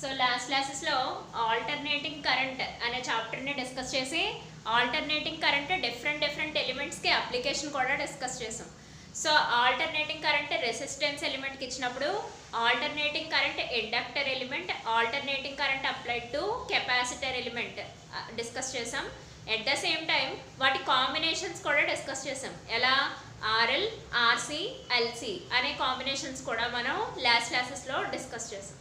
So last క్లాసెస్లో alternating current అనే చాప్టర్ని discuss చేసి ఆల్టర్నేటింగ్ కరెంట్ డిఫరెంట్ ఎలిమెంట్స్కి అప్లికేషన్ కూడా డిస్కస్ చేసాం. సో ఆల్టర్నేటింగ్ కరెంట్ రెసిస్టెన్స్ ఎలిమెంట్కి ఇచ్చినప్పుడు alternating current inductor element, alternating current applied to capacitor element discuss చేసాం. At the same time వాటి combinations కూడా discuss చేసాం. ఎలా ఆర్ఎల్, ఆర్సి, ఎల్సి అనే కాంబినేషన్స్ కూడా మనం లాస్ట్ క్లాసెస్లో డిస్కస్ చేసాం.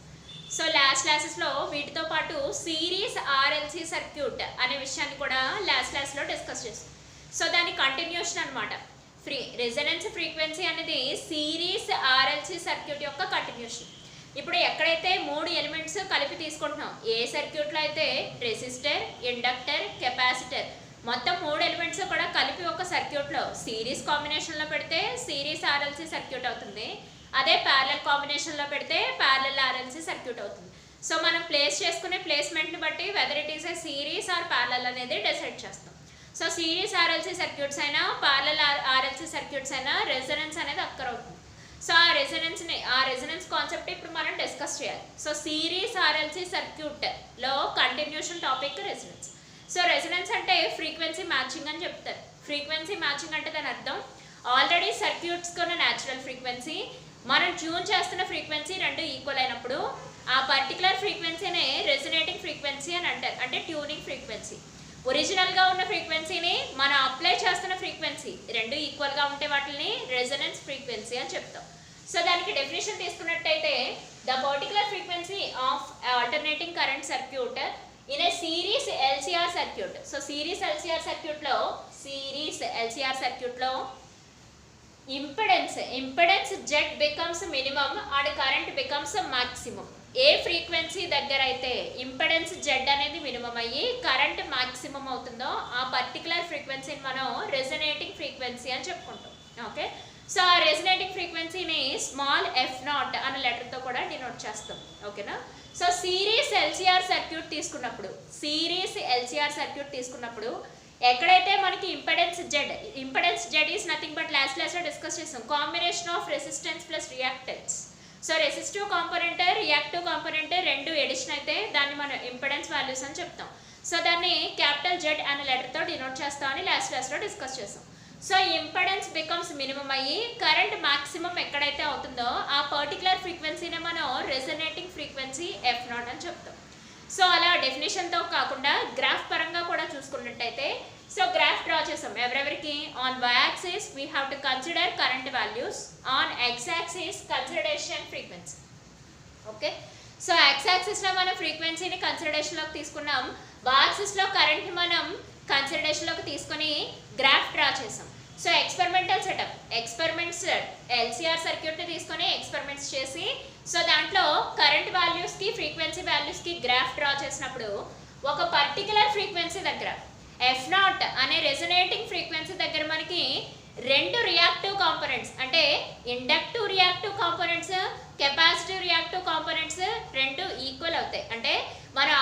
సో లాస్ట్ క్లాసెస్లో వీటితో పాటు సిరీస్ ఆర్ఎల్సి సర్క్యూట్ అనే విషయాన్ని కూడా లాస్ట్ క్లాస్లో డిస్కస్ చేసాం. సో దాని కంటిన్యూషన్ అనమాట. రెజొనెన్స్ ఫ్రీక్వెన్సీ అనేది సిరీస్ ఆర్ఎల్సి సర్క్యూట్ యొక్క కంటిన్యూషన్. ఇప్పుడు ఎక్కడైతే మూడు ఎలిమెంట్స్ కలిపి తీసుకుంటున్నాం, ఏ సర్క్యూట్లో అయితే రెసిస్టర్, ఇండక్టర్, కెపాసిటర్ మొత్తం మూడు ఎలిమెంట్స్ కూడా కలిపి ఒక సర్క్యూట్లో సిరీస్ కాంబినేషన్లో పెడితే సిరీస్ ఆర్ఎల్సి సర్క్యూట్ అవుతుంది. అదే ప్యారలల్ కాంబినేషన్లో పెడితే ప్యారలల్ ఆర్ఎల్సి సర్క్యూట్ అవుతుంది. సో మనం ప్లేస్ చేసుకునే ప్లేస్మెంట్ని బట్టి whether it is a series or parallel అనేది డిసైడ్ చేస్తాం. సో సిరీస్ ఆర్ఎల్సి సర్క్యూట్స్ అయినా ప్యారలల్ ఆర్ఎల్సి సర్క్యూట్స్ అయినా రెజొనెన్స్ అనేది అక్కర్ అవుతుంది. సో ఆ రెజొనెన్స్ కాన్సెప్ట్ ఇప్పుడు మనం డిస్కస్ చేయాలి. సో సిరీస్ ఆర్ఎల్సి సర్క్యూట్లో continuation topic resonance. So resonance అంటే ఫ్రీక్వెన్సీ మ్యాచింగ్ అని చెప్తారు. ఫ్రీక్వెన్సీ మ్యాచింగ్ అంటే దాని అర్థం ఆల్రెడీ సర్క్యూట్స్కి ఉన్న న్యాచురల్ ఫ్రీక్వెన్సీ, మనం ట్యూన్ చేస్తున్న ఫ్రీక్వెన్సీ రెండు ఈక్వల్ అయినప్పుడు ఆ పర్టికులర్ ఫ్రీక్వెన్సీనే రెజొనేటింగ్ ఫ్రీక్వెన్సీ అని అంటారు, అంటే ట్యూనింగ్ ఫ్రీక్వెన్సీ. ఒరిజినల్గా ఉన్న ఫ్రీక్వెన్సీని మనం అప్లై చేస్తున్న ఫ్రీక్వెన్సీ రెండు ఈక్వల్గా ఉంటే వాటిని రెజొనెన్స్ ఫ్రీక్వెన్సీ అని చెప్తాం. సో దానికి డెఫినేషన్ తీసుకున్నట్టయితే the particular frequency of alternating current circuit in a series LCR circuit. So series LCR సర్క్యూట్లో impedance Z becomes minimum and current becomes maximum. ఏ ఫ్రీక్వెన్సీ దగ్గర అయితే ఇంపెడెన్స్ జెడ్ అనేది మినిమం అయ్యి కరెంట్ మాక్సిమం అవుతుందో ఆ పర్టికులర్ ఫ్రీక్వెన్సీని మనం రెజొనేటింగ్ ఫ్రీక్వెన్సీ అని చెప్పుకుంటాం. ఓకే, సో ఆ రెజొనేటింగ్ ఫ్రీక్వెన్సీని స్మాల్ ఎఫ్ నాట్ అనే లెటర్తో కూడా డినోట్ చేస్తాం. ఓకేనా. సో సిరీస్ ఎల్సిఆర్ సర్క్యూట్ తీసుకున్నప్పుడు ఎక్కడైతే మనకి impedance Z is nothing but last క్లాస్లో డిస్కస్ చేసాం, combination of resistance plus reactance. So resistive component, reactive component రెండు ఎడిషన్ అయితే దాన్ని మనం ఇంపెడెన్స్ వాల్యూస్ అని చెప్తాం. సో దాన్ని క్యాపిటల్ జెడ్ అనే లెటర్తో డినోట్ చేస్తామని లాస్ట్ క్లాస్లో డిస్కస్ చేసాం. సో ఇంపెడెన్స్ బికమ్స్ మినిమం అయ్యి కరెంట్ మాక్సిమం ఎక్కడైతే అవుతుందో ఆ పర్టికులర్ ఫ్రీక్వెన్సీనే మనం రెజొనేటింగ్ ఫ్రీక్వెన్సీ ఎఫ్ నాట్ అని చెప్తాం. సో అలా డెఫినేషన్తో కాకుండా గ్రాఫ్ పరంగా కూడా చూసుకున్నట్టయితే సో గ్రాఫ్ డ్రా చేసాం. ఎవరెవరికి on y axis we have to consider current values, on x axis consideration frequency. Okay, so x axisలో మనం ఫ్రీక్వెన్సీని కన్సిడరేషన్లోకి తీసుకున్నాం, y axisలో కరెంట్ మనం కన్సిడరేషన్లోకి తీసుకొని గ్రాఫ్ డ్రా చేసాం. సో ఎక్స్పెరిమెంట్స్ ఎల్సిఆర్ సర్క్యూట్ని తీసుకొని ఎక్స్పెరిమెంట్స్ చేసి సో దాంట్లో కరెంట్ వాల్యూస్కి ఫ్రీక్వెన్సీ వాల్యూస్కి గ్రాఫ్ డ్రా చేసినప్పుడు ఒక పర్టికులర్ ఫ్రీక్వెన్సీ దగ్గర ఎఫ్ నాట్ అనే రెజొనేటింగ్ ఫ్రీక్వెన్సీ దగ్గర మనకి రెండు రియాక్టివ్ కాంపోనెంట్స్ అంటే inductive reactive components, capacitive reactive components రెండు ఈక్వల్ అవుతాయి. అంటే మనం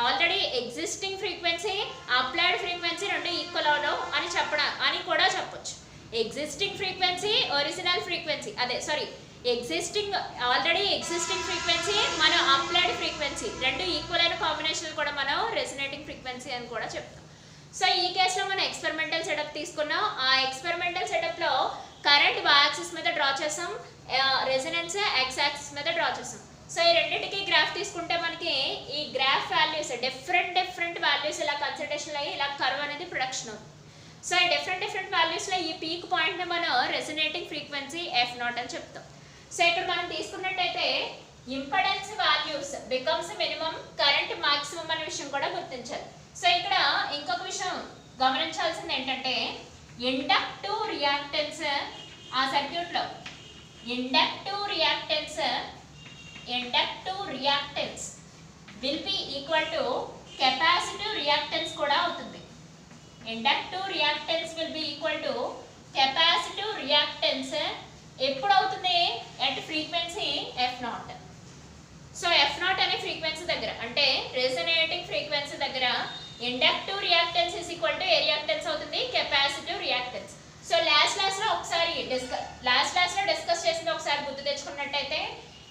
already existing frequency, applied frequency రెండు ఈక్వల్ అవడం అని కూడా చెప్పొచ్చు. Existing frequency, original frequency already existing frequency, మన అప్లైడ్ ఫ్రీక్వెన్సీ రెండు ఈక్వల్ అయిన కాంబినేషన్ కూడా మనం రెజొనేటింగ్ ఫ్రీక్వెన్సీ అని కూడా చెప్తాం. సో ఈ కేసులో మనం ఎక్స్పెరిమెంటల్ సెటప్ తీసుకున్నాం. ఆ ఎక్స్పెరిమెంటల్ సెటప్లో కరెంట్ y యాక్సిస్ మీద డ్రా చేసాం, రెజొనెన్స్ x యాక్సిస్ మీద డ్రా చేసాం. సో ఈ రెండింటికి గ్రాఫ్ తీసుకుంటే మనకి ఈ గ్రాఫ్ వాల్యూస్ డిఫరెంట్ వాల్యూస్ ఇలా కన్సిడరేషన్ అయ్యి ఇలా కర్వ్ అనేది ప్రొడక్షన్ అవుతుంది. సో ఈ డిఫరెంట్ వాల్యూస్లో ఈ పీక్ పాయింట్ని మనం రెజొనేటింగ్ ఫ్రీక్వెన్సీ ఎఫ్ నాట్ అని చెప్తాం. సో ఇక్కడ మనం తీసుకున్నట్టయితే impedance values becomes minimum, current maximum అనే విషయం కూడా గుర్తించాలి. సో ఇక్కడ ఇంకొక విషయం గమనించాల్సింది ఏంటంటే ఇండక్టివ్ రియాక్టెన్స్ ఆ సర్క్యూట్లో inductive reactance will be equal to capacitive reactance కూడా అవుతుంది. Inductive reactance will be equal to capacitive reactance ఎప్పుడు అవుతుంది? At frequency F naught. So F naught అనే ఫ్రీక్వెన్సీ దగ్గర అంటే రెజొనేటింగ్ ఫ్రీక్వెన్సీ దగ్గర inductive reactance is equal to ఏ reactance అవుతుంది? Capacitive reactance. సో లాస్ట్ క్లాస్లో డిస్కస్ చేసింది ఒకసారి గుర్తు తెచ్చుకున్నట్టయితే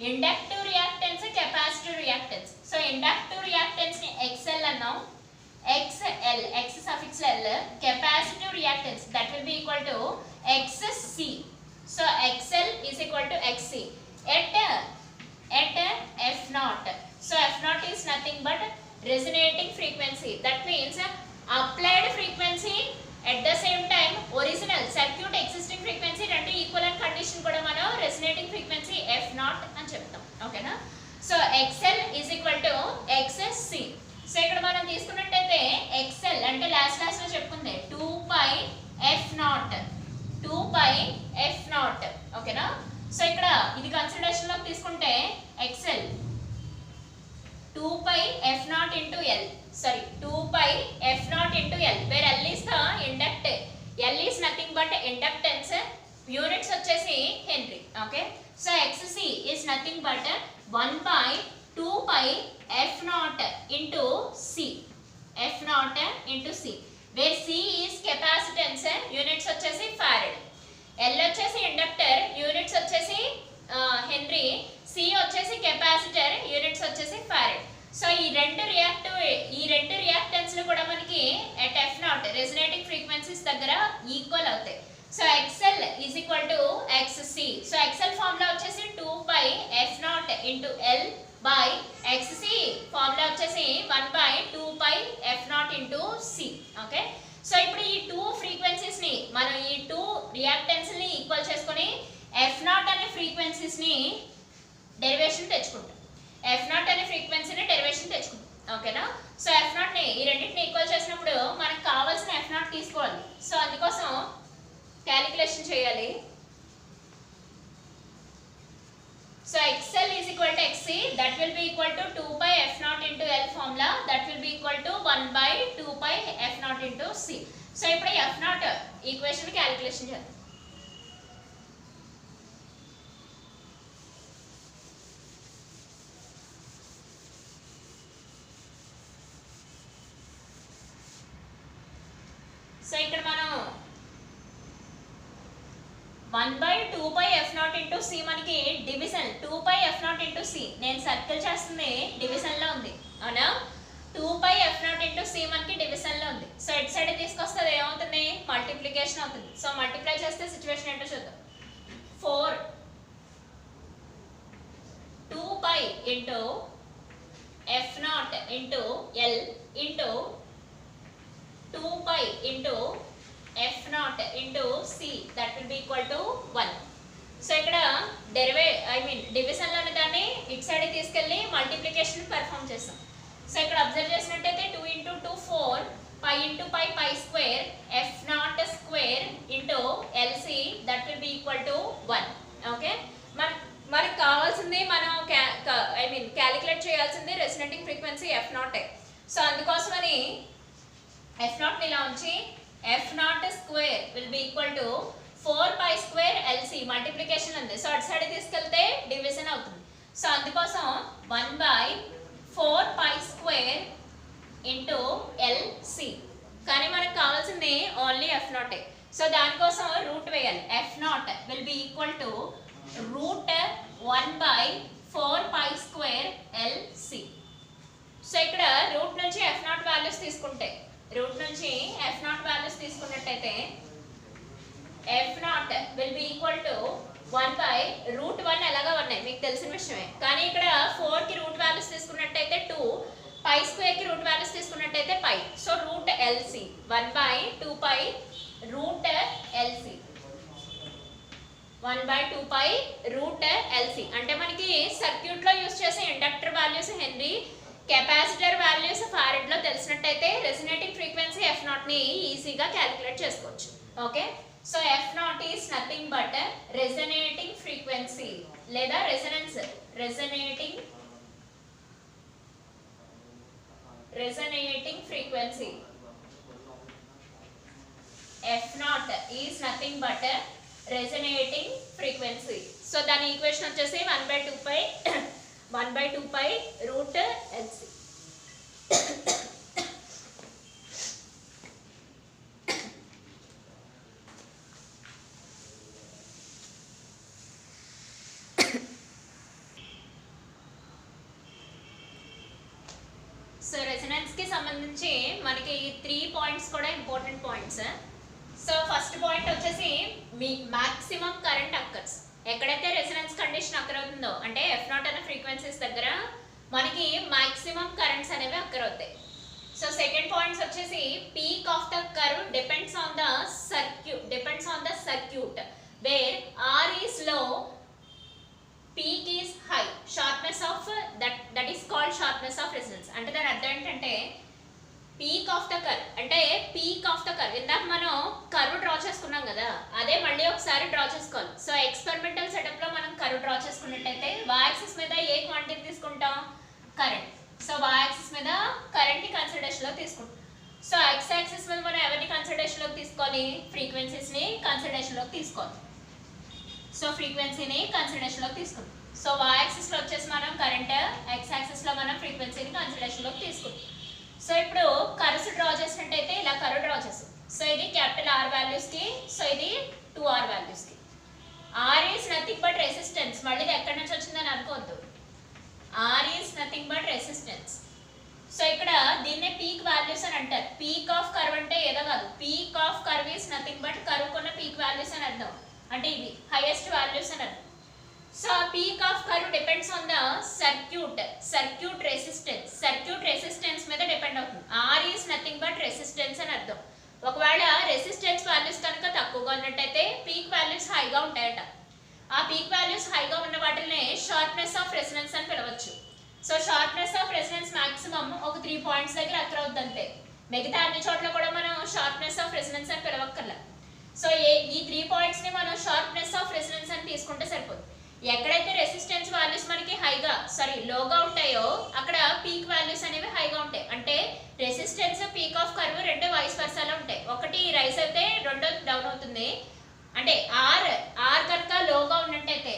inductive reactance, capacitive reactance. Inductive reactance ని XL అన్నాం. XL X suffix L, capacitive reactance that will be equal to XC. So XL is equal to XC at F naught. So F naught is nothing but resonating frequency. That means applied frequency at the same time original circuit existing frequency రెండు equal అని condition కూడా మనం resonating frequency F naught అని చెప్తాం. ఓకేనా? So XL is equal to XC. So ఇక్కడ మనం తీసుకున్నట్టయితే XL అంటే లాస్ట్ లో చెప్పుకుందే 2 pi F naught ఓకేనా? సో ఇక్కడ ఇది కన్సిడరేషన్ లోకి తీసుకుంటే XL 2 pi F naught into L, sorry 2 pi F naught into L, where L is the inductor, L is nothing but inductance, units వచ్చేసి henry. Okay, so XC is nothing but 1 by 2 pi F naught into C, F naught into C, where C is capacitance, units వచ్చేసి farad, L వచ్చేసి inductor, units వచ్చేసి henry, C వచ్చేసి capacitor, units వచ్చేసి farad. So ఈ రెండు reactance లు కూడా మనకి at F naught resonating frequencies దగ్గర ఈక్వల్ అవుతాయి. So XL is equal to XC. So XL formula వచ్చేసి 2 pi F naught into L by XC formula వచ్చేసి 1 by 2 pi F naught into C. Okay, so ఇప్పుడు ఈ two frequencies ని మనం ఈ two reactance ని ఈక్వల్ చేసుకొని F naught అనే ఫ్రీక్వెన్సీస్ ని డెరివేషన్ తెచ్చుకుంటాం. F naught అనే ఫ్రీక్వెన్సీని డెరివేషన్ తెచ్చుకుంటాం. ఓకేనా? సో F naught ని ఈ రెండింటిని ఈక్వల్ చేసినప్పుడు మనకు కావాల్సిన F naught తీసుకోవాలి. సో అందుకోసం క్యాలిక్యులేషన్ చేయాలి. So XL is equal to XC, that will be equal to 2 pi F naught into L formula, that will be equal to 1 by 2 pi F naught into C. So ఇప్పుడు F naught equation calculation చేద్దాం. So ఇక్కడ మనం 1 by 2 pi F naught into C మనకి division 2 pi F naught into C, నేను circle చేస్తుంది division లో ఉంది అవునా? 2 pi F naught into C మనకి డివిజన్ లో ఉంది. సో ఇట్ సైడ్ తీసుకొస్తే ఏమవుతుంది? మల్టిప్లికేషన్ అవుతుంది. సో మల్టిప్లై చేస్తే సిచువేషన్ ఏంటో చూద్దాం. 4 2 pi into F naught into L into 2 pi into F naught into C, that will be equal to 1. So ఇక్కడ డివిజన్ లోని దాన్ని ఇట్ సైడ్ తీసుకెళ్ళి మల్టిప్లికేషన్ పెర్ఫామ్ చేస్తాం. సో ఇక్కడ అబ్జర్వ్ చేసినట్టయితే 2 into 2 4 pi into pi pi square F naught square into LC, that will be equal to 1. Okay, మనకు కావాల్సింది మనం క్యాలిక్యులేట్ చేయాల్సింది resonating frequency F naught. So అందుకోసమని F naught ని ఇలా ఉంచి F naught square will be equal to 4 pi square LC, multiplication ఉంది. So అటు సైడ్ తీసుకెళ్తే డివిజన్ అవుతుంది. సో అందుకోసం 1 by 4 pi square into LC, కానీ మనకు కావాల్సింది ఓన్లీ F naught. సో దానికోసం రూట్ వేయాలి. F naught will be equal to root 1 by 4 pi square LC. So ఇక్కడ రూట్ నుంచి F naught వాల్యూస్ తీసుకుంటే తీసుకున్నట్టయితే F naught will be equal to 1 by root 1 ఎలాగా ఉన్నాయి మీకు తెలిసిన విషయమే, కానీ ఇక్కడ 4 కి రూట్ వాల్యూస్ తీసుకున్నట్టయితే 2, పై స్క్వేర్ కి రూట్ వాల్యూస్ తీసుకున్నట్టయితే pi. So root LC 1 by 2 pi root LC 1 by 2 pi root LC అంటే మనకి సర్క్యూట్ లో యూస్ చేసే inductor values henry, capacitor values farad లో తెలిసినట్టయితే రెసొనేటింగ్ ఫ్రీక్వెన్సీ F naught ని ఈజీగా క్యాలిక్యులేట్ చేసుకోవచ్చు. Okay, so F naught is nothing but resonating frequency లేదా resonance, resonating frequency F naught is nothing but resonating frequency. So దాని equation వచ్చేసి 1 by 2 pi root LC. Currents కి సంబంధించి మనకి 3 points కూడా important points. So first point వచ్చేసి మీ maximum current occurs. ఎక్కడైతే రెసిస్టెన్స్ కండిషన్ అక్కర్ అవుతుందో అంటే F0 అనే ఫ్రీక్వెన్సీస్ దగ్గర మనకి మాక్సిమం కరెంట్స్ అనేవి అక్కర్ అవుతాయి. సో సెకండ్ పాయింట్స్ వచ్చేసి peak of the curve depends on the circuit where R is low, peak is high, sharpness of that is called sharpness of resonance. అంటే దాని అర్థం ఏంటంటే పీక్ ఆఫ్ ద కర్వ్ అంటే peak of the curve ఇందాక మనం curve draw చేసుకున్నాం కదా, అదే మళ్ళీ ఒకసారి డ్రా చేసుకోవాలి. సో ఎక్స్పెరిమెంటల్ సెటప్ లో మనం కర్వ్ డ్రా చేసుకున్నట్టయితే y యాక్సిస్ మీద ఏ క్వాంటిటీ తీసుకుంటాం? కరెంట్. సో y యాక్సిస్ మీద కరెంట్ ని కన్సిడరేషన్ లో తీసుకుంటాం. సో x యాక్సిస్ మీద మనం ఎవరిని కన్సిడరేషన్ లోకి తీసుకోవాలి? ఫ్రీక్వెన్సీస్ ని కన్సిడరేషన్ లోకి తీసుకోవాలి. సో ఫ్రీక్వెన్సీని కన్సిడరేషన్ లోకి తీసుకుంటాం. సో y యాక్సిస్ లో వచ్చేసి మనం కరెంట్, x యాక్సిస్ లో మనం ఫ్రీక్వెన్సీని కన్సిడరేషన్ లోకి తీసుకుంటాం. సో ఇప్పుడు కర్వ్స్ డ్రా చేసినట్టయితే ఇలా కర్వ్ డ్రా చేస్తాం. సో ఇది క్యాపిటల్ R వాల్యూస్ కి, సో ఇది 2R వాల్యూస్ కి. R is nothing but resistance. మళ్ళీ ఇది ఎక్కడి నుంచి వచ్చిందని అనుకోవద్దు. R is nothing but resistance. So ఇక్కడ దీన్నే పీక్ వాల్యూస్ అని అంటారు. పీక్ ఆఫ్ కర్వ్ అంటే ఏదో కాదు, peak of curve is nothing but curve కొన్న పీక్ వాల్యూస్ అని అర్థం. అంటే ఇవి హైయెస్ట్ వాల్యూస్ అని అర్థం. So peak of curve depends on the circuit resistance మీద డిపెండ్ అవుతుంది. R is nothing but resistance అని అర్థం. ఒకవేళ రెసిస్టెన్స్ వాల్యూస్ కనుక తక్కువగా ఉన్నట్టయితే పీక్ వాల్యూస్ హైగా ఉంటాయట. ఆ పీక్ వాల్యూస్ హైగా ఉన్న వాటిని షార్ప్నెస్ ఆఫ్ రెసిస్టెన్స్ అని పిలవచ్చు. So sharpness of resistance maximum ఒక 3 పాయింట్స్ దగ్గర అక్కర్ అవుతుంది అంతే. మిగతా అన్ని చోట్ల కూడా మనం షార్ప్నెస్ ఆఫ్ రెసిస్టెన్స్ అని పిలవక్కర్లా. సో ఈ 3 పాయింట్స్ ని మనం షార్ప్నెస్ ఆఫ్ రెసిస్టెన్స్ అని తీసుకుంటే సరిపోతుంది. ఎక్కడైతే రెసిస్టెన్స్ వాల్యూస్ మనకి లోగా ఉంటాయో అక్కడ పీక్ వాల్యూస్ అనేవి హైగా ఉంటాయి. అంటే రెసిస్టెన్స్ పీక్ ఆఫ్ కర్వ్ రెండు వైస్ వర్సాలో ఉంటాయి. ఒకటి రైస్ అయితే రెండో డౌన్ అవుతుంది. అంటే ఆర్ కనుక లోగా ఉన్నట్టయితే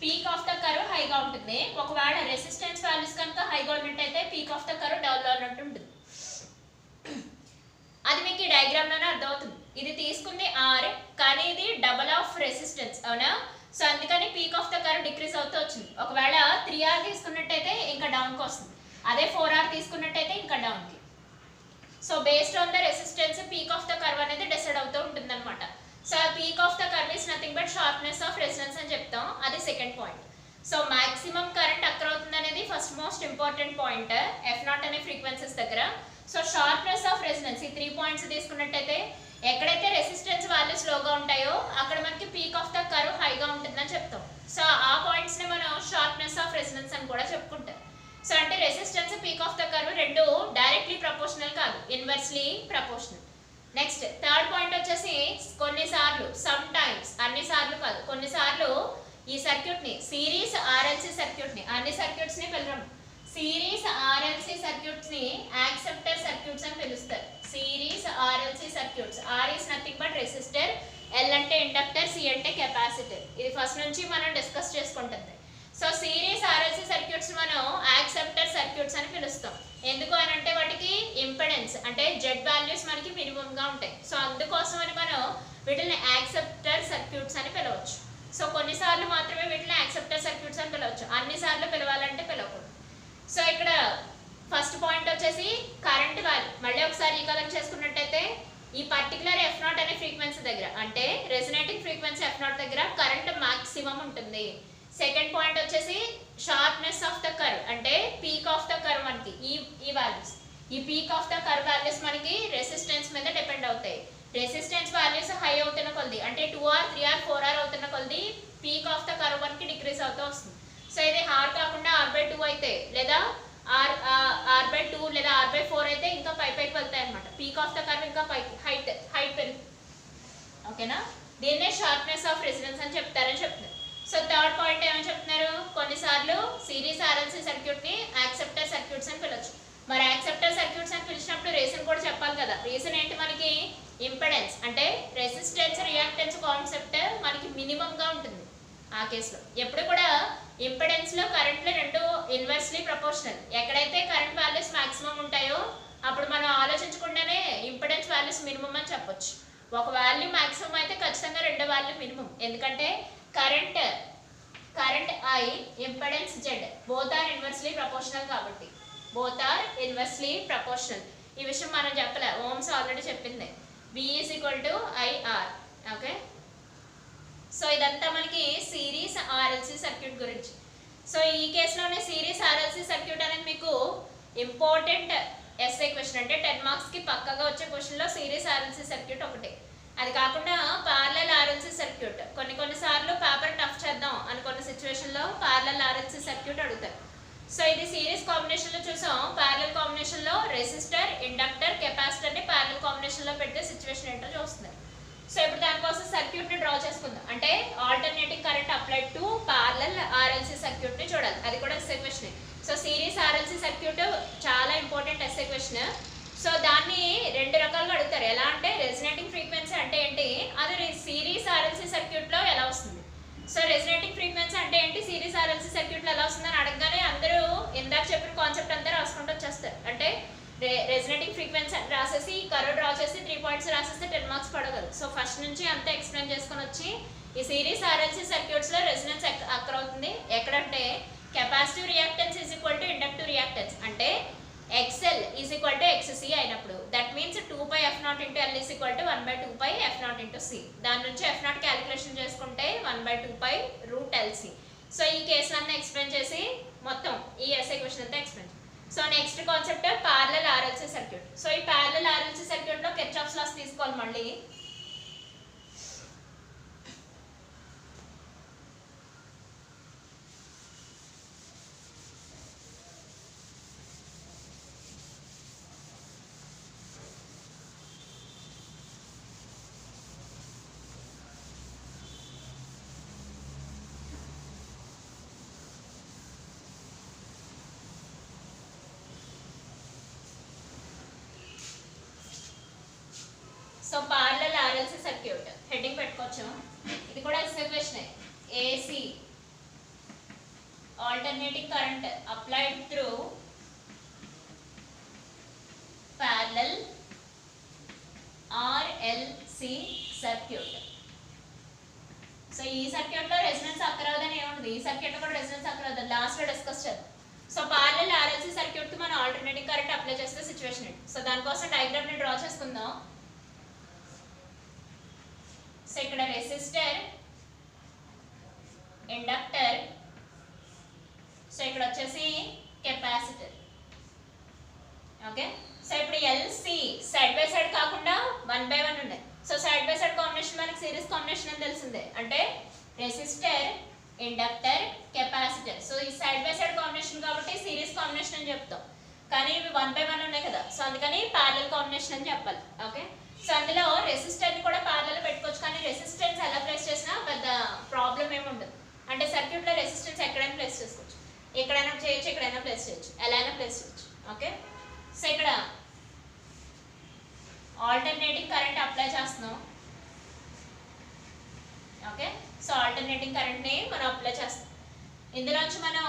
పీక్ ఆఫ్ ద కర్వ్ హైగా ఉంటుంది. ఒకవేళ రెసిస్టెన్స్ వాల్యూస్ కనుక హైగా ఉన్నట్టయితే peak of the curve down లో ఉన్నట్టు ఉంటుంది. అది మీకు ఈ డయాగ్రామ్ లోనే అర్థమవుతుంది. ఇది తీసుకుంది R, కానీ ఇది డబల్ ఆఫ్ రెసిస్టెన్స్, అవునా? సో అందుకని peak of the curve decrease అవుతూ వచ్చింది. ఒకవేళ 3R తీసుకున్నట్టయితే ఇంకా డౌన్కి వస్తుంది. అదే 4R తీసుకున్నట్టయితే ఇంకా డౌన్కి. So based on the resistance peak of the curve అనేది డిసైడ్ అవుతూ ఉంటుంది అనమాట. So peak of the curve is nothing but sharpness of resistance అని చెప్తాం. అది second point. So maximum current occur అవుతుంది అనేది first most important point F0 అనే ఫ్రీక్వెన్సీస్ దగ్గర. సో షార్ప్నెస్ ఆఫ్ రెసిస్టెన్స్ ఈ 3 పాయింట్స్ తీసుకున్నట్టయితే ఎక్కడైతే రెసిస్టెన్స్ వాల్యూస్ లోగా ఉంటాయో అక్కడ మనకి పీక్ ఆఫ్ ద కర్వ్ హైగా ఉంటుందని చెప్తాం. సో ఆ పాయింట్స్ ని మనం షార్ప్నెస్ ఆఫ్ రెసిస్టెన్స్ అని కూడా చెప్పుకుంటాం. సో అంటే resistance peak of the curve రెండు డైరెక్ట్లీ ప్రపోర్షనల్ కాదు, inversely proportional. Next third point వచ్చేసి కొన్నిసార్లు, సమ్ టైమ్స్, అన్ని సార్లు కాదు, కొన్నిసార్లు ఈ సర్క్యూట్ ని సిరీస్ RLC సర్క్యూట్ ని, అన్ని సర్క్యూట్స్ ని పిలవడం, సిరీస్ RLC సర్క్యూట్స్ ని యాక్సెప్టర్ సర్క్యూట్స్ అని పిలుస్తారు. Series RLC circuits. R is nothing but resistor, L అంటే ఇండక్టర్, C అంటే కెపాసిటర్. ఇది ఫస్ట్ నుంచి మనం డిస్కస్ చేసుకుంటుంది. సో సిరీస్ RLC సర్క్యూట్స్ మనం యాక్సెప్టర్ సర్క్యూట్స్ అని పిలుస్తాం. ఎందుకు అని అంటే వాటికి ఇంపెడెన్స్ అంటే Z వాల్యూస్ మనకి మినిమం గా ఉంటాయి. సో అందుకోసం అని మనం వీటిని యాక్సెప్టర్ సర్క్యూట్స్ అని పిలవచ్చు. సో కొన్నిసార్లు మాత్రమే వీటిని యాక్సెప్టర్ సర్క్యూట్స్ అని పిలవచ్చు, అన్ని సార్లు పిలవాలంటే పిలవకూడదు. సో ఇక్కడ ఫస్ట్ పాయింట్ వచ్చేసి కరెంట్ వాల్యూ. మళ్ళీ ఒకసారి రీకలెక్ట్ చేసుకున్నట్టయితే ఈ పర్టికులర్ F0 అనే ఫ్రీక్వెన్సీ దగ్గర అంటే రెసొనేటింగ్ ఫ్రీక్వెన్సీ F0 దగ్గర కరెంట్ మాక్సిమం ఉంటుంది. సెకండ్ పాయింట్ వచ్చేసి షార్ప్నెస్ ఆఫ్ ద కర్వ్ అంటే పీక్ ఆఫ్ ద కర్వ్ మనకి ఈ వాల్యూస్, ఈ peak of the curve values మనకి రెసిస్టెన్స్ మీద డిపెండ్ అవుతాయి. రెసిస్టెన్స్ వాల్యూస్ హై అవుతున్న కొద్ది అంటే 2R 3R 4R అవుతున్న కొద్ది పీక్ ఆఫ్ ద కర్వ్ మనకి డిక్రీజ్ అవుతూ వస్తుంది. సో ఇది R కాకుండా R/2 అయితే లేదా R/2 లేదా R/4 అయితే ఇంకా పైకి వెళ్తాయి అనమాట. పీక్ ఆఫ్ ద కర్వ్ ఇంకా పైకి హైట్ పెరుగుతుంది. ఓకేనా? దీన్నే షార్ప్నెస్ ఆఫ్ రెసిస్టెన్స్ అని చెప్తున్నారు. సో థర్డ్ పాయింట్ ఏమని చెప్తున్నారు? కొన్నిసార్లు సిరీస్ RLC సర్క్యూట్ ని యాక్సెప్టర్ సర్క్యూట్స్ అని పిలవచ్చు. మరి యాక్సెప్టర్ సర్క్యూట్స్ అని పిలిచినప్పుడు రీజన్ కూడా చెప్పాలి కదా. రీజన్ ఏంటి? మనకి ఇంపెడెన్స్ అంటే రెసిస్టెన్స్ రియాక్టెన్స్ కాన్సెప్ట్ మనకి మినిమం గా ఉంటుంది. ఆ కేసులో ఎప్పుడు కూడా ఇంపెడెన్స్ లో కరెంట్లు రెండు ఇన్వర్స్లీ ప్రపోర్షనల్. ఎక్కడైతే కరెంట్ వాల్యూస్ మాక్సిమం ఉంటాయో అప్పుడు మనం ఆలోచించకుండానే ఇంపెడెన్స్ వాల్యూస్ మినిమం అని చెప్పొచ్చు. ఒక వాల్యూ మాక్సిమం అయితే ఖచ్చితంగా రెండో వాల్యూ మినిమం. ఎందుకంటే current I, impedance Z both are inversely proportional కాబట్టి. Both are inversely proportional. ఈ విషయం మనం చెప్పలే, ఓమ్స్ ఆల్రెడీ చెప్పింది. V is equal to IR. Okay, so ఇదంతా మనకి సిరీస్ RLC సర్క్యూట్ గురించి. సో ఈ కేసులోనే సిరీస్ RLC సర్క్యూట్ అనేది మీకు ఇంపార్టెంట్ ఎస్ఐ క్వశ్చన్, అంటే 10 మార్క్స్కి పక్కగా వచ్చే క్వశ్చన్లో సిరీస్ RLC సర్క్యూట్ ఒకటి. అది కాకుండా పారలల్ RLC సర్క్యూట్ కొన్నిసార్లు పేపర్ టఫ్ చేద్దాం అనుకున్న సిచ్యువేషన్లో పారలల్ RLC సర్క్యూట్ అడుగుతారు. సో ఇది సిరీస్ కాంబినేషన్లో చూసాం. ప్యారలల్ కాంబినేషన్లో రెసిస్టర్, ఇండక్టర్, కెపాసిటర్ని ప్యారలల్ కాంబినేషన్లో పెడితే సిచ్యువేషన్ ఏంటో చూస్తుంది. సో ఇప్పుడు దానికోసం సర్క్యూట్ని డ్రా చేసుకుందాం. అంటే alternating current applied to parallel RLC సర్క్యూట్ని చూడాలి. అది కూడా SI question. So series RLC circuit చాలా ఇంపార్టెంట్ ఎస్ఐ క్వశ్చన్. సో దాన్ని రెండు రకాలుగా అడుగుతారు. ఎలా అంటే రెజొనేటింగ్ ఫ్రీక్వెన్సీ అంటే ఏంటి, అది సిరీస్ RLC సర్క్యూట్లో ఎలా వస్తుంది. సో రెజొనేటింగ్ ఫ్రీక్వెన్సీ అంటే ఏంటి, సిరీస్ RLC సర్క్యూట్లో ఎలా వస్తుందని అడగగానే అందరూ ఇందాక చెప్పిన కాన్సెప్ట్ అంతా రాసుకుంటూ వచ్చేస్తారు. అంటే రెజొనేటింగ్ ఫ్రీక్వెన్సీ అని రాసేసి కర్వ్ డ్రా చేసి 3 పాయింట్స్ రాసేస్తే 10 మార్క్స్ పడగలరు. సో ఫస్ట్ నుంచి అంతా ఎక్స్ప్లెయిన్ చేసుకొని వచ్చి ఈ సిరీస్ RLC సర్క్యూట్స్లో రెజొనెన్స్ అక్కర్ అవుతుంది ఎక్కడంటే capacitive reactance is equal to inductive reactance. అంటే XL is equal to XC అయినప్పుడు that means 2π F0 into L is equal to 1/2π F0 into C. దాని నుంచి F0 క్యాలిక్యులేషన్ చేసుకుంటే 1/2π √LC. సో ఈ కేసులన్నీ ఎక్స్ప్లెయిన్ చేసి మొత్తం ఈ ఎస్ఐ క్వశ్చన్ అంతా explain. So next concept parallel RLC circuit. So ఈ ప్యారలల్ RLC సర్క్యూట్లో కిర్చాఫ్స్ లాస్ తీసుకోవాలి మళ్ళీ. So parallel RLC circuit heading పెట్టుకోవచ్చు. ఇది కూడా SI question. AC alternating current applied through parallel RLC circuit. So ఈ సర్క్యూట్లో రెజొనెన్స్ అక్కరవదని ఏముంది, ఈ సర్క్యూట్లో కూడా రెజొనెన్స్ అక్కరవద్దు, లాస్ట్లో డిస్కస్ చేద్దాం. సో ప్యారలల్ RLC సర్క్యూట్కి మనం ఆల్టర్నేటింగ్ కరెంట్ అప్లై చేస్తే సిచ్యువేషన్ ఏంటి. సో దానికోసం డయాగ్రామ్ని డ్రా చేసుకుందాం. సో ఇక్కడ రెసిస్టర్, ఇండక్టర్, సో ఇక్కడ వచ్చేసి కెపాసిటర్. ఓకే, సో ఇప్పుడు LC సైడ్ బై సైడ్ కాకుండా 1/1 ఉన్నాయి. So side by side combination మనకి సిరీస్ కాంబినేషన్ అని తెలిసిందే. అంటే రెసిస్టర్, ఇండక్టర్, కెపాసిటర్. సో ఈ సైడ్ బై సైడ్ కాంబినేషన్ కాబట్టి సిరీస్ కాంబినేషన్ అని చెప్తాం. కానీ ఇవి 1/1 ఉన్నాయి కదా, సో అందుకని ప్యారలల్ కాంబినేషన్ అని చెప్పాలి. ఓకే, సో అందులో రెసిస్టర్ని కూడా ప్యారలల్ పెట్టుకోవచ్చు. కానీ రెసిస్టెన్స్ ఎలా ప్లేస్ చేసినా పెద్ద ప్రాబ్లం ఏమి ఉండదు. అంటే సర్క్యూట్లో రెసిస్టెన్స్ ఎక్కడైనా ప్లేస్ చేసుకోవచ్చు, ఎక్కడైనా చేయొచ్చు, ఎక్కడైనా ప్లేస్ చేయొచ్చు, ఎలా అయినా ప్లేస్ చేయొచ్చు. ఓకే, సో ఇక్కడ ఆల్టర్నేటింగ్ కరెంట్ అప్లై చేస్తున్నాం. ఓకే, సో ఆల్టర్నేటింగ్ కరెంట్ని మనం అప్లై చేస్తాం. ఇందులోంచి మనం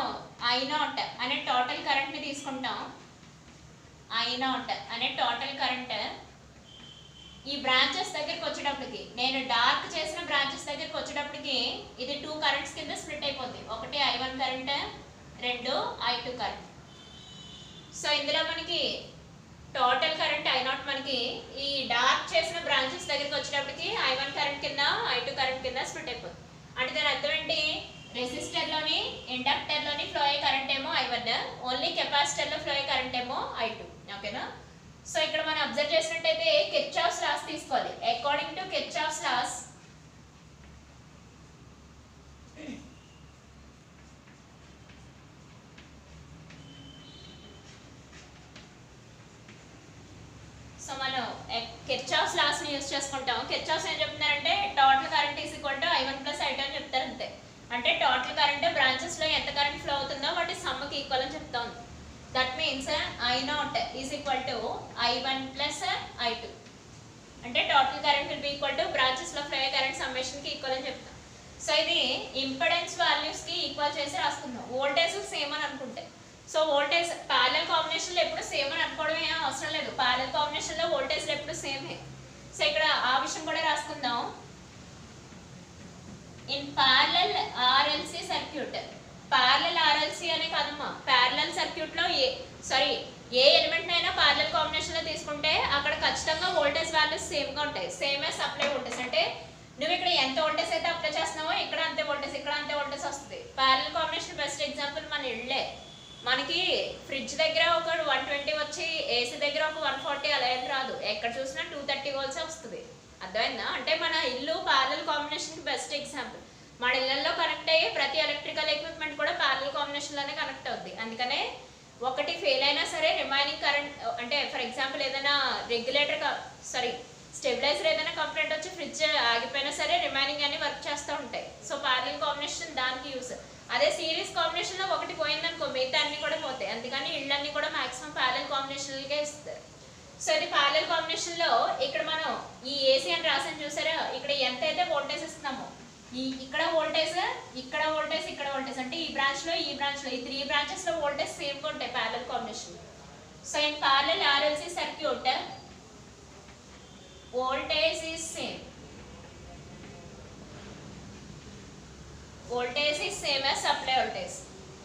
I0 అనే టోటల్ కరెంట్ని తీసుకుంటాం. I0 అనే టోటల్ కరెంట్ ఈ బ్రాంచెస్ దగ్గరికి వచ్చేటప్పటికి, నేను డార్క్ చేసిన బ్రాంచెస్ దగ్గరికి వచ్చేటప్పటికి ఇది 2 కరెంట్స్ కింద స్ప్లిట్ అయిపోద్ది. ఒకటి I1 current, 2 I2 current. So ఇందులో మనకి టోటల్ కరెంట్ I0 మనకి ఈ డార్క్ చేసిన బ్రాంచెస్ దగ్గరికి వచ్చేటప్పటికి I1 కరెంట్ కింద, I2 కరెంట్ కింద స్ప్లిట్ అయిపోద్ది. అంటే దాని అర్థం ఏంటి, రెసిస్టర్లోని, ఇండక్టర్లోని ఫ్లో అయ్యే కరెంట్ ఏమో I1, ఓన్లీ కెపాసిటర్లో ఫ్లో అయ్యే కరెంట్ ఏమో I2. ఓకేనా, సో ఇక్కడ మనం అబ్జర్వ్ చేసినట్టయితే కిర్చాఫ్స్ లాస్ తీసుకోవాలి. According to Kirchhoff's laws so మనం కిర్చాఫ్స్ లాస్ ని యూజ్ చేసుకుంటాం. కిర్చాఫ్స్ ఏం చెప్తున్నారంటే total current is equal to I1 + I2 అని చెప్తారు అంతే. అంటే టోటల్ కరెంట్ బ్రాంచెస్ లో ఎంత కరెంట్ ఫ్లో అవుతుందో వాటి సమ్కి ఈక్వల్ అని చెప్తా ఉంది. That means I0 is equal to I1 + I2. అంటే total current will be equal to branches లో ఫ్లో అయ్యే కరెంట్ సమ్మేషన్ కి ఈక్వల్ అని చెప్తాం. సో ఇది ఇంపెడెన్స్ వాల్యూస్ కి ఈక్వల్ చేసి రాసుకుందాం. వోల్టేజ్ సేమ్ అని అనుకుంటే, సో వోల్టేజ్ ప్యారలల్ కాంబినేషన్ లో ఎప్పుడు సేమ్ అని అనుకోవడం ఏం అవసరం లేదు. ప్యారలల్ కాంబినేషన్ లో వోల్టేజ్ ఎప్పుడు సేమే. సో ఇక్కడ ఆ విషయం కూడా రాసుకుందాం. In parallel RLC circuit, parallel RLC అనే కాదమ్మా, ప్యారలల్ సర్క్యూట్లో ఏ ఎలిమెంట్ అయినా ప్యారలల్ కాంబినేషన్ లో తీసుకుంటే అక్కడ ఖచ్చితంగా వోల్టేజ్ వాల్యూస్ సేమ్ గా ఉంటాయి. Same as supply voltage. అంటే నువ్వు ఇక్కడ ఎంత వోల్టేజ్ అయితే అప్లై చేస్తున్నావో ఇక్కడ అంతే వోల్టేజ్, ఇక్కడ అంతే వోల్టేజ్ వస్తుంది. ప్యారలల్ కాంబినేషన్ బెస్ట్ ఎగ్జాంపుల్ మన ఇళ్ళే. మనకి ఫ్రిడ్జ్ దగ్గర ఒక 120 వచ్చి ఏసీ దగ్గర ఒక 140 అలా ఏం రాదు. ఎక్కడ చూసినా 230 వోల్ట్స్ వస్తుంది. అర్థమైందా? అంటే మన ఇల్లు ప్యారలల్ కాంబినేషన్ కి బెస్ట్ ఎగ్జాంపుల్. మన ఇళ్లలో కనెక్ట్ అయ్యే ప్రతి ఎలక్ట్రికల్ ఎక్విప్మెంట్ కూడా ప్యారలల్ కాంబినేషన్ లోనే కనెక్ట్ అవుద్ది. అందుకనే ఒకటి ఫెయిల్ అయినా సరే రిమైనింగ్ కరెంట్, అంటే ఫర్ ఎగ్జాంపుల్ ఏదైనా స్టెబిలైజర్ ఏదైనా కంప్లైంట్ వచ్చి ఫ్రిడ్జ్ ఆగిపోయినా సరే రిమైనింగ్ అన్ని వర్క్ చేస్తూ ఉంటాయి. సో ప్యారలల్ కాంబినేషన్ దానికి యూస్. అదే సిరీస్ కాంబినేషన్ లో ఒకటి పోయిందనుకో మిగతా అన్ని కూడా పోతాయి. అందుకని ఇళ్ళన్నీ కూడా మాక్సిమం ప్యారలల్ కాంబినేషన్లకే ఇస్తారు. సో ఇది ప్యారలల్ కాంబినేషన్ లో ఇక్కడ మనం ఈ ఏసీ అని రాసాను చూసారా, ఇక్కడ ఎంత అయితే వోల్టేజ్ ఇస్తున్నామో ఇక్కడ వోల్టేజ్, ఇక్కడ వోల్టేజ్, ఇక్కడ వోల్టేజ్, అంటే ఈ బ్రాంచ్ లో ఈ 3 బ్రాంచెస్ లో వోల్టేజ్ సేమ్ గా ఉంటాయి parallel combination. So in parallel RLC circuit voltage is same. Voltage is same as supply voltage.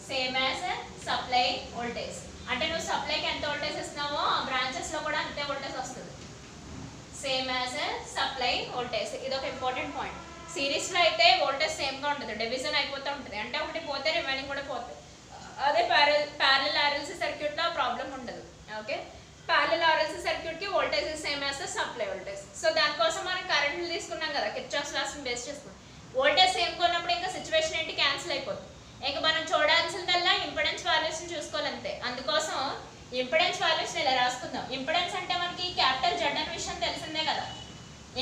Same as supply voltage. అంటే నువ్వు సప్లైకి ఎంత వోల్టేజ్ ఇస్తున్నావో ఆ బ్రాంచెస్ లో కూడా అంతే వోల్టేజ్ వస్తుంది. Same as supply voltage. ఇది ఒక ఇంపార్టెంట్ పాయింట్. సిరీస్ లో అయితే వోల్టేజ్ సేమ్ గా ఉంటుంది, డివిజన్ అయిపోతూ ఉంటుంది. అంటే ఒకటి పోతే రిమైనింగ్ కూడా పోతాయి. అదే ప్యారలల్ RLC సర్క్యూట్ లో ప్రాబ్లం ఉండదు. ఓకే, ప్యారలల్ RLC సర్క్యూట్ కి voltage same as supply voltage. So దానికోసం మనం కరెంట్ తీసుకున్నాం కదా, కిర్చాఫ్స్ లాస్ ని బేస్ చేసుకున్నాం. వోల్టేజ్ సేమ్ కొన్నప్పుడు ఇంకా సిచ్యువేషన్ ఏంటి, క్యాన్సిల్ అయిపోతుంది. ఇంకా మనం చూడాల్సిందల్లా ఇంపెడెన్స్ వాల్యూస్ ని చూసుకోవాలంతే. అందుకోసం ఇంపెడెన్స్ వాల్యూస్ ఇలా రాసుకుందాం. ఇంపెడెన్స్ అంటే మనకి క్యాపిటల్ Z అనే విషయం తెలిసిందే కదా,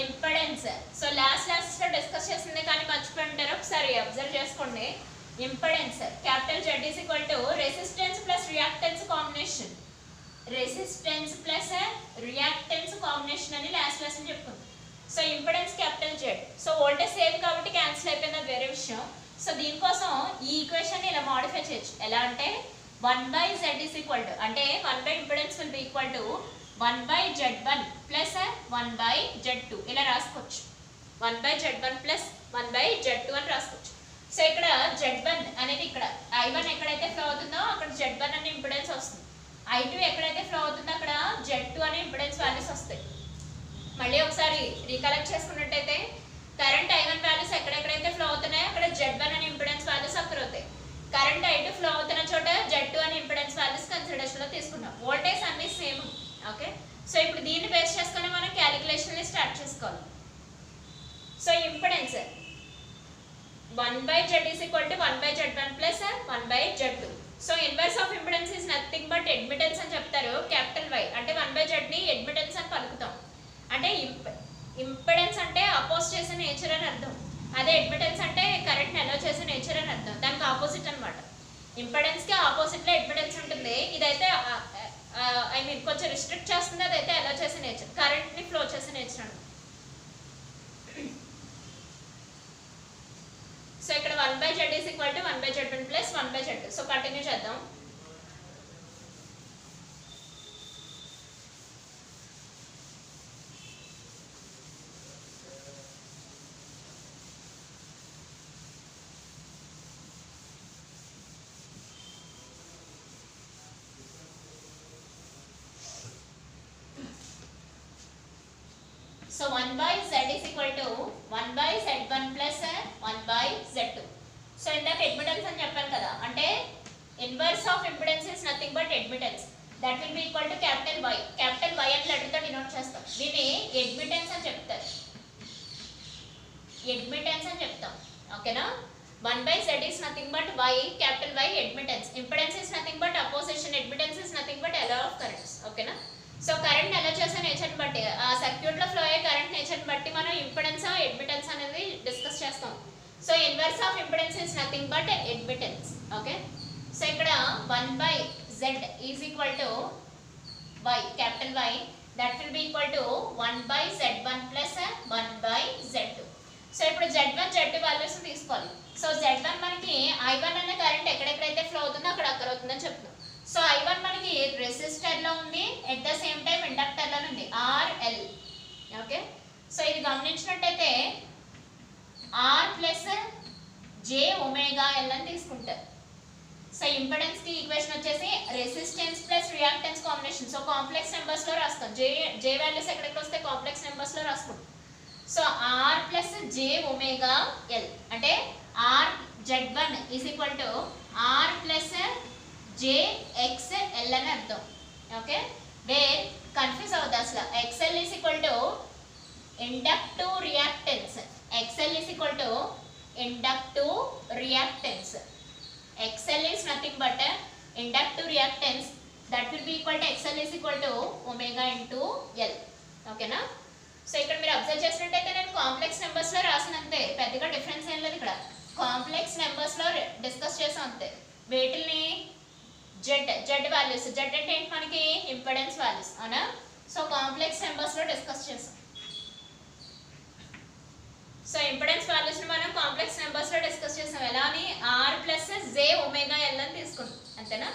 ఇంపెడెన్స్. సో లాస్ట్ లో డిస్కస్ చేసిందే కానీ మర్చిపోయి ఉంటారు, ఒకసారి అబ్జర్వ్ చేసుకోండి. Impedance capital Z is equal to resistance plus reactance combination. Resistance plus reactance combination అని లాస్ట్ లెసన్ చెప్పుకుందాం. So impedance capital Z. So voltage same కాబట్టి క్యాన్సిల్ అయిపోయింది, అది వేరే విషయం. సో దీనికోసం ఈ ఈక్వేషన్ ఇలా మోడిఫై చేయొచ్చు. ఎలా అంటే 1/Z ఈజ్ ఈక్వల్ టు, అంటే 1 impedance will be equal to 1/Z1 plus 1/Z2 ఇలా రాసుకోవచ్చు. 1/Z1 ప్లస్ 1/Z2 అని రాసుకోవచ్చు. సో ఇక్కడ Z1 అనేది ఇక్కడ I1 ఎక్కడైతే ఫ్లో అవుతుందో అక్కడ Z1 అనే ఇంపెడెన్స్ వస్తుంది. I2 ఎక్కడైతే ఫ్లో అవుతుందో అక్కడ Z2 అనే ఇంపెడెన్స్ వాల్యూస్ వస్తాయి. మళ్ళీ ఒకసారి రీకలెక్ట్ చేసుకున్నట్టయితే కరెంట్ I1 వాల్యూస్ ఎక్కడెక్కడైతే ఫ్లో అవుతున్నాయో అక్కడ Z1 అనే ఇంపెడెన్స్ వాల్యూస్ అక్కడ అవుతాయి. కరెంట్ I2 ఫ్లో అవుతున్న చోట Z2 అనే ఇంపెడెన్స్ వాల్యూస్ కన్సిడరేషన్ లో తీసుకున్నాం. వోల్టేజ్ అన్ని సేమ్. ఓకే, సో ఇప్పుడు దీన్ని బేస్ చేసుకుని మనం క్యాలిక్యులేషన్ ని స్టార్ట్ చేసుకోవాలి. So impedance 1/Z is equal to 1/Z1 plus 1/Z2. So inverse of impedance is nothing but admittance అని చెప్తారు, క్యాపిటల్ Y. అంటే 1/Z ని అడ్మిటెన్స్ అని పలుకుతాం. అంటే ఇంపెడెన్స్ అంటే అపోజ్ చేసే నేచర్ అని అర్థం. అదే అడ్మిటెన్స్ అంటే కరెంట్ అలో చేసే నేచర్ అని అర్థం. దానికి ఆపోజిట్ అనమాట. ఇంపెడెన్స్ కి ఆపోజిట్ లో అడ్మిటెన్స్ ఉంటుంది. ఇదైతే కొంచెం రిస్ట్రిక్ట్ చేస్తుంది, అదైతే అలో చేసే నేచర్, కరెంట్ ని ఫ్లో చేసే నేచర్ అనమాట. సో ఇక్కడ 1/Z is equal to 1/Z1 plus 1/Z2. So continue చేద్దాం. So 1/Z is equal to 1/Z1 plus 1/Z2. So ఇందాక అడ్మిటెన్స్ అని చెప్పాను కదా, అంటే inverse of impedance is nothing but admittance. That will be equal to capital Y. Capital Y అని letter తో denote చేస్తాం. దీన్ని అడ్మిటెన్స్ అని చెప్తారు, అడ్మిటెన్స్ అని చెప్తాం. ఓకేనా, 1/Z is nothing but Y, capital Y admittance. Impedance is nothing but opposition. Admittance is nothing but alloy of currents. ఓకేనా, సో కరెంట్ అలో చేసే నేచర్ బట్టి, ఆ సర్క్యూట్ లో ఫ్లో అయ్యే కరెంట్ నేచర్ బట్టి మనం ఇంపెడెన్స్ అడ్మిటెన్స్ అనేది డిస్కస్ చేస్తాం. So inverse of impedance is nothing but admittance. Okay, so ఇక్కడ 1/Z is equal to Y, capital Y, that will be equal to 1/Z1 plus 1/Z2. So ఇప్పుడు Z1 Z2 values తీసుకోవాలి. So Z1 మనకి I1 అనే current ఎక్కడెక్కడైతే flow అవుతుందో అక్కడ అవుతుందని చెప్తున్నాం. సో I1 మనకి రెసిస్టర్ లో ఉంది, at the same time inductor లో ఉంది, RL. ఓకే, సో ఇది గమనించినట్టయితే R ప్లస్ JωL అని తీసుకుంటారు. సో ఇంపెడెన్స్ కి ఈక్వేషన్ వచ్చేసి resistance plus reactance combination. So complex numbers లో రాస్తాం. జే వాల్యూస్ ఎక్కడికి వస్తే కాంప్లెక్స్ నెంబర్స్ లో రాసుకుంటాం. సో ఆర్ ప్లస్ జే ఒమేగా ఎల్ అంటే R Z1 is equal to R plus J X L అని అర్థం. ఓకే, వేర్ కన్ఫ్యూజ్ అవుతుంది అసలు. XL is equal to inductive reactance. XL is equal to inductive reactance. XL is nothing but inductive reactance. That will be equal to XL is equal to omega into L. ఓకేనా? So ఇక్కడ మీరు observe చేసినట్టయితే నేను complex numbers లో రాసినంతే, పెద్దగా difference ఏం లేదు. ఇక్కడ కాంప్లెక్స్ నెంబర్స్ లో డిస్కస్ చేసాం అంతే. వీటిని జెడ్ వాల్యూస్, జెడ్ అంటే ఏంటి మనకి ఇంపెడెన్స్ వాల్యూస్ అవునా. సో కాంప్లెక్స్ నెంబర్స్ లో డిస్కస్ చేసాం. సో ఇంపెడెన్స్ వాల్యూస్ ని మనం కాంప్లెక్స్ నెంబర్స్ లో డిస్కస్ చేసాం. ఎలా అని ఆర్ ప్లస్ జే ఒమేగా ఎల్ అని తీసుకున్నాం అంతేనా.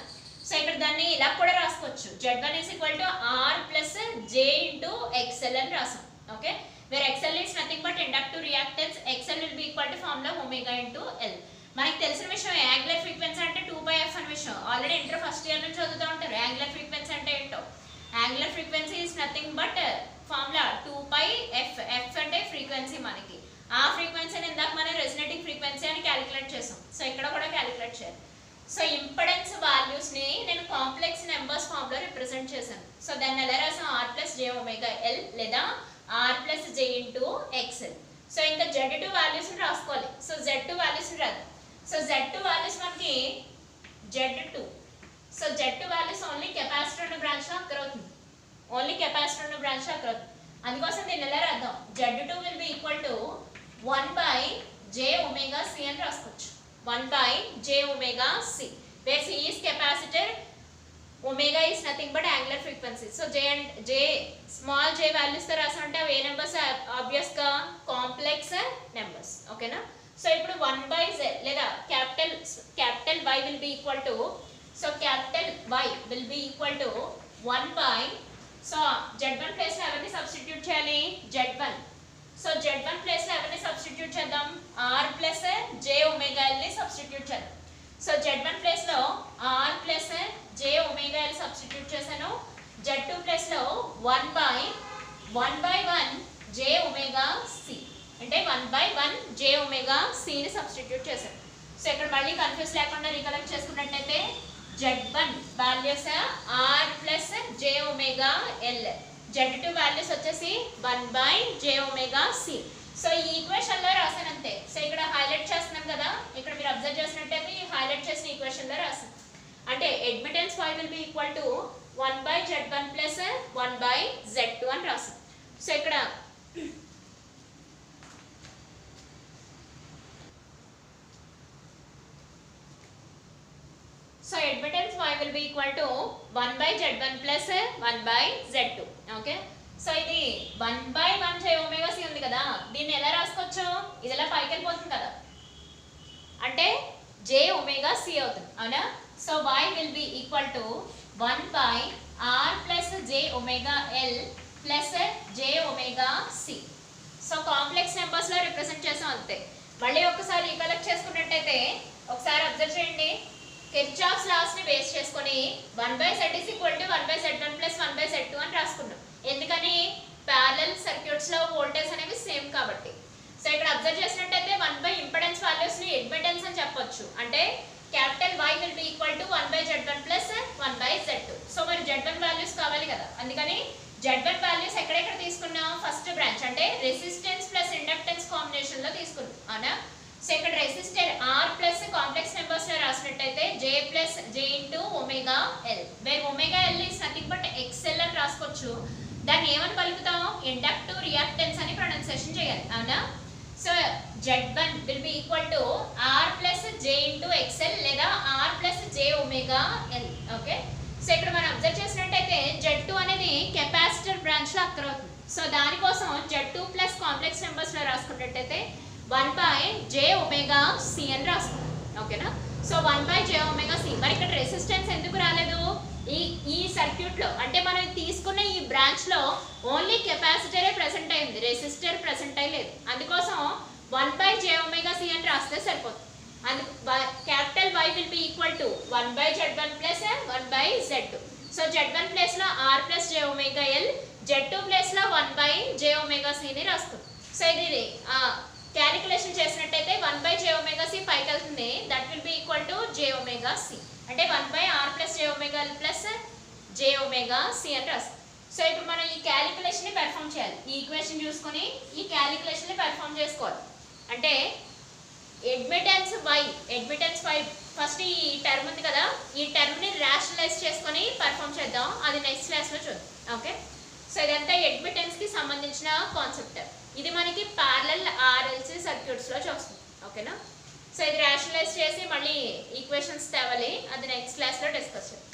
సో ఇక్కడ దాన్ని ఇలా కూడా రాసుకోవచ్చు. Z1 is equal to R plus J into XL అని రాసాం. Okay, where XL is nothing but inductive reactance. XL will be equal to formula omega into L. మనకి తెలిసిన విషయం యాంగులర్ ఫ్రీక్వెన్సీ అంటే 2/f అనే విషయం. ఆల్రెడీ ఇంటర్ ఫస్ట్ ఇయర్ నుంచి చదువుతూ ఉంటారు యాంగులర్ ఫ్రీక్వెన్సీ అంటే ఏంటో. Angular frequency is nothing but formula 2πf. f అంటే ఫ్రీక్వెన్సీ మనకి. ఆ ఫ్రీక్వెన్సీని ఇందాక మనం రెసొనేటింగ్ ఫ్రీక్వెన్సీ అని క్యాలిక్యులేట్ చేసాం. సో ఇక్కడ కూడా క్యాలిక్యులేట్ చేయాలి. సో ఇంపెడెన్స్ వాల్యూస్ ని నేను కాంప్లెక్స్ నెంబర్స్ ఫామ్ లో రిప్రజెంట్ చేశాను. సో దాన్ని ఎలా రాసాం? ఆర్ ప్లస్ జే ఒమేగా ఎల్ లేదా ఆర్ ప్లస్ జే ఇంటూ ఎక్స్ఎల్. సో ఇంకా Z2 వాల్యూస్ ని రాసుకోవాలి. సో Z2 వాల్యూస్ ని రాదు. సో Z2 వాల్యూస్ మనకి Z2. So Z2 values only capacitor ఉన్న బ్రాంచ్ లో అక్కర్ అవుతుంది. ఓన్లీ కెపాసిటర్ ఉన్న బ్రాంచ్ లో అక్కర్ అవుతుంది. అందుకోసం దీన్ని ఎలా రాద్దాం? Z2 will be equal to 1/j omega C అని రాసుకోవచ్చు. 1/j omega C, where C is capacitor, omega is nothing but angular frequency. So small j values తో రాసామంటే అవి ఏ నెంబర్స్? ఆబ్వియస్ గా కాంప్లెక్స్ నెంబర్స్. ఓకేనా? సో ఇప్పుడు 1/z లేదా capital Y will be equal to, so capital Y will be equal to 1/, so Z1 place లో ఎవరిని substitute చేయాలి? Z1. So Z1 place లో ఎవరిని సబ్స్టిట్యూట్ చేద్దాం? R plus J omega L ని సబ్స్టిట్యూట్ చేద్దాం. సో Z1 ప్లేస్ లో R plus J omega L substitute చేశాను. Z2 ప్లేస్ లో 1/1 J ఒమేగా C అంటే 1/1 J ఒమేగా C ని సబ్స్టిట్యూట్ చేశాను. సో ఇక్కడ మళ్ళీ కన్ఫ్యూజ్ లేకుండా రికలెక్ట్ చేసుకున్నట్టయితే Z1 values R plus J omega L, Z2 values వచ్చేసి 1/j ఒమేగా C. సో ఈ ఈక్వేషన్ లో రాసాను అంతే. సో ఇక్కడ హైలైట్ చేస్తున్నాను కదా, ఇక్కడ మీరు అబ్జర్వ్ చేసినట్టయితే ఈ హైలైట్ చేసిన ఈక్వేషన్ లో రాసాను. అంటే admittance Y will be equal to 1/Z1 plus 1/Z2 అని రాసాను. సో ఇక్కడ so admittance Y will be equal to 1/Z1 plus 1/Z2. Okay, so ఇది 1/1 J ఒమేగా C ఉంది కదా, దీన్ని ఎలా రాసుకోవచ్చు? ఇది ఎలా పైకి వెళ్ళిపోతుంది కదా, అంటే J ఒమేగా C అవుతుంది అవునా. So Y will be equal to 1/R plus J omega L plus J omega C. So complex numbers లో రిప్రజెంట్ చేసాం అంతే. మళ్ళీ ఒకసారి రీకలెక్ట్ చేసుకున్నట్టయితే ఒకసారి అబ్జర్వ్ చేయండి. కిర్చాఫ్స్ లాస్ ని బేస్ చేసుకొని 1/z is equal to 1/z1 plus 1/z2 అని రాసుకున్నాం. ఎందుకని? ప్యారలల్ సర్క్యూట్స్ లో వోల్టేజ్ అనేవి సేమ్ కాబట్టి. సో ఇక్కడ అబ్జర్వ్ చేసినట్టయితే 1 ఇంపెడెన్స్ వాల్యూస్ ని అడ్మిటెన్స్ అని చెప్పొచ్చు. అంటే capital Y will be equal to 1/z1 plus 1/z2. So మరి Z1 వాల్యూస్ కావాలి కదా, అందుకని Z1 వాల్యూస్ ఎక్కడెక్కడ తీసుకున్నాం? ఫస్ట్ బ్రాంచ్ అంటే రెసిస్టెన్స్ ప్లస్ ఇండక్టెన్స్ కాంబినేషన్ లో తీసుకున్నాం అవునా. సో ఇక్కడ resistor R plus complex numbers లో రాసినట్టయితే J plus J into omega L, where omega L is nothing but XL అని రాసుకోవచ్చు. దాన్ని ఏమని పలుకుతాం? ఇండక్టివ్ రియాక్టెన్స్ అని ప్రొనౌన్సియేషన్ చేయాలి అవునా. So Z1 will be equal to R plus J into XL లేదా R plus J omega L. Okay, so ఇక్కడ మనం అబ్జర్వ్ చేసినట్టయితే Z2 అనేది కెపాసిటర్ బ్రాంచ్ లో అక్కర్ అవుతుంది. సో దానికోసం Z2 ప్లస్ కాంప్లెక్స్ నెంబర్స్ లో రాసుకున్నట్టయితే 1/j ఒమేగా C అని రాసుకున్నాం. ఓకేనా. So 1/j omega C. మరి ఇక్కడ రెసిస్టెన్స్ ఎందుకు రాలేదు? ఈ సర్క్యూట్ లో అంటే మనం తీసుకున్న ఈ బ్రాంచ్ లో ఓన్లీ కెపాసిటరే ప్రెసెంట్ అయింది, రెసిస్టర్ ప్రెసెంట్ అయ్యలేదు. అందుకోసం 1/j ఒమేగా C అని రాస్తే సరిపోతుంది. and capital Y will be equal to 1 by Z1 plus 1 by Z2. So Z1 place లో R plus j omega L, Z2 place లో 1 by j omega C ని రాస్తాం. So ఇది calculation చేసినట్టయితే 1 by j omega C పైకి వెళ్తుంది, that will be equal to j omega C, అంటే 1 by R plus j omega L plus j omega C అని రాస్తాం. సో ఇప్పుడు మనం ఈ క్యాలిక్యులేషన్ ని పెర్ఫామ్ చేయాలి. ఈ ఈక్వేషన్ చూసుకొని ఈ క్యాలిక్యులేషన్ ని పెర్ఫామ్ చేసుకోవాలి. అంటే అడ్మిటెన్స్ y ఫస్ట్ ఈ టర్మ్ ఉంది కదా, ఈ టర్మ్ ని రేషనలైజ్ చేసుకొని పర్ఫామ్ చేద్దాం, అది నెక్స్ట్ క్లాస్ లో చూద్దాం. ఓకే, సో ఇదంతా అడ్మిటెన్స్ కి సంబంధించిన కాన్సెప్ట్. ఇది మనకి ప్యారలల్ ఆర్ఎల్సి సర్క్యూట్స్ లో చూస్తుంది. ఓకేనా, సో ఇది రేషనలైజ్ చేసి మళ్ళీ ఈక్వేషన్స్ తేవాలి, అది నెక్స్ట్ క్లాస్ లో డిస్కస్ చేద్దాం.